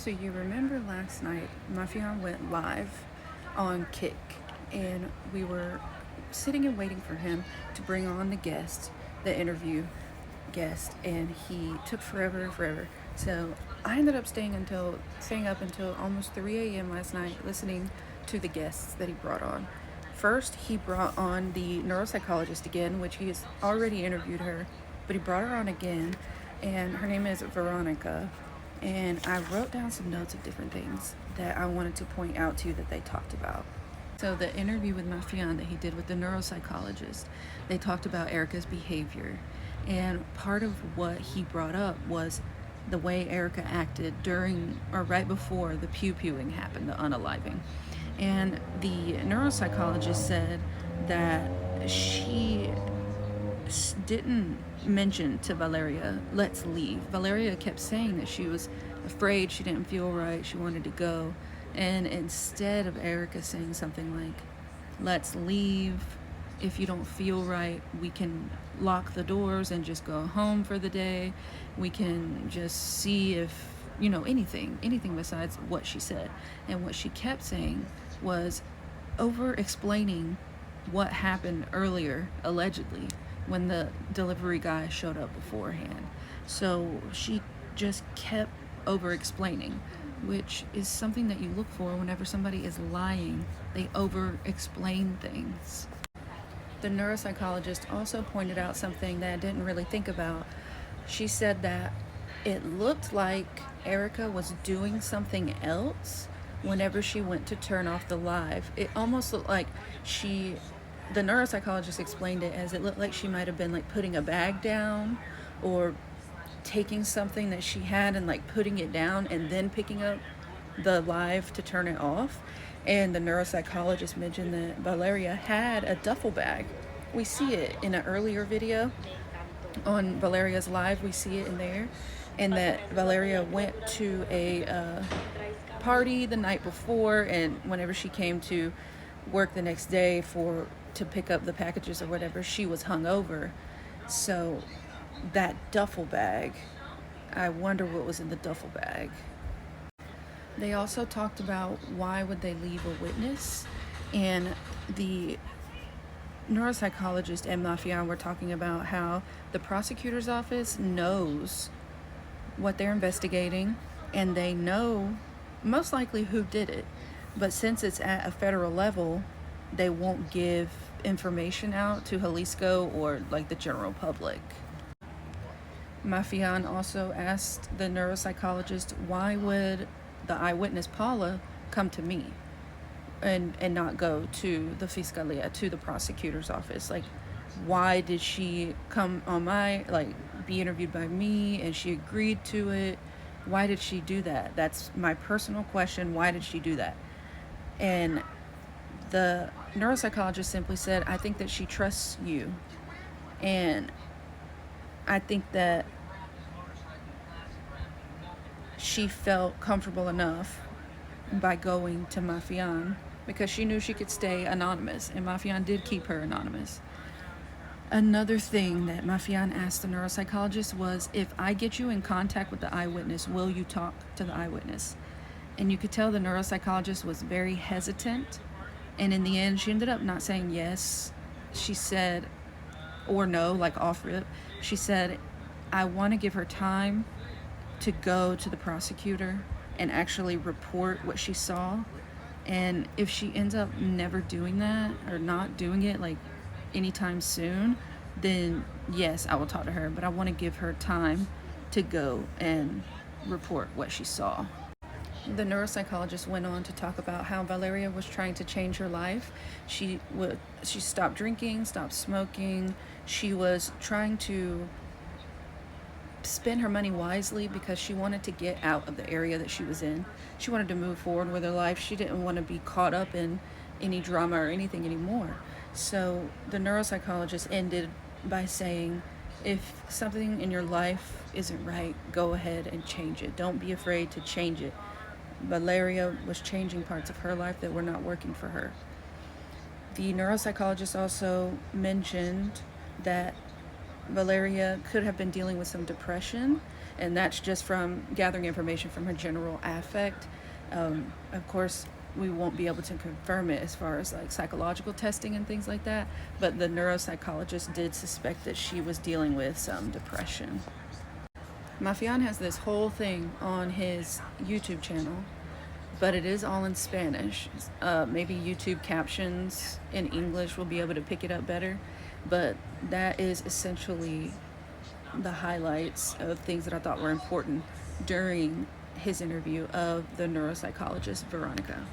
So you remember last night, Mafian went live on Kick, and we were sitting and waiting for him to bring on the guest, the interview guest, and he took forever. So I ended up staying up until almost 3 a.m. last night, listening to the guests that he brought on. First, he brought on the neuropsychologist again, which he has already interviewed her, but he brought her on again, and her name is Veronica. And I wrote down some notes of different things that I wanted to point out to you that they talked about. So the interview with Mafian that he did with the neuropsychologist, they talked about Erica's behavior. And part of what he brought up was the way Erica acted during or right before the pew-pewing happened, the unaliving. And the neuropsychologist said that she didn't mention to Valeria, let's leave. Valeria kept saying that she was afraid, she didn't feel right, she wanted to go. And instead of Erica saying something like, let's leave, if you don't feel right, we can lock the doors and just go home for the day. We can just see if, anything besides what she said. And what she kept saying was over explaining what happened earlier, allegedly, when the delivery guy showed up beforehand. So she just kept over explaining, which is something that you look for whenever somebody is lying. They over explain things. The neuropsychologist also pointed out something that I didn't really think about. She said that it looked like Erica was doing something else whenever she went to turn off the live. It almost looked like the neuropsychologist explained it as it looked like she might have been like putting a bag down or taking something that she had and like putting it down and then picking up the live to turn it off. And the neuropsychologist mentioned that Valeria had a duffel bag. We see it in an earlier video on Valeria's live. We see it in there. And that Valeria went to a party the night before, and whenever she came to work the next day to pick up the packages or whatever, she was hungover. So that duffel bag, I wonder what was in the duffel bag. They also talked about why would they leave a witness, and the neuropsychologist and Mafian were talking about how the prosecutor's office knows what they're investigating and they know most likely who did it, but since it's at a federal level, they won't give information out to Jalisco or like the general public. Mafian also asked the neuropsychologist, why would the eyewitness Paula come to me and not go to the Fiscalia, to the prosecutor's office? Like, why did she come on be interviewed by me and she agreed to it? Why did she do that? That's my personal question. Why did she do that? And the neuropsychologist simply said, I think that she trusts you. And I think that she felt comfortable enough by going to Mafian because she knew she could stay anonymous, and Mafian did keep her anonymous. Another thing that Mafian asked the neuropsychologist was, if I get you in contact with the eyewitness, will you talk to the eyewitness? And you could tell the neuropsychologist was very hesitant. And in the end, she ended up not saying yes. She said, or no, like off rip. She said, I want to give her time to go to the prosecutor and actually report what she saw. And if she ends up never doing that or not doing it like anytime soon, then yes, I will talk to her. But I want to give her time to go and report what she saw. The neuropsychologist went on to talk about how Valeria was trying to change her life. She stopped drinking, stopped smoking. She was trying to spend her money wisely because she wanted to get out of the area that she was in. She wanted to move forward with her life. She didn't want to be caught up in any drama or anything anymore. So the neuropsychologist ended by saying, if something in your life isn't right, go ahead and change it. Don't be afraid to change it. Valeria was changing parts of her life that were not working for her. The neuropsychologist also mentioned that Valeria could have been dealing with some depression and that's just from gathering information from her general affect. Of course, we won't be able to confirm it as far as like psychological testing and things like that, but the neuropsychologist did suspect that she was dealing with some depression. Mafian has this whole thing on his YouTube channel, but it is all in Spanish. Maybe YouTube captions in English will be able to pick it up better, but that is essentially the highlights of things that I thought were important during his interview of the neuropsychologist Veronica.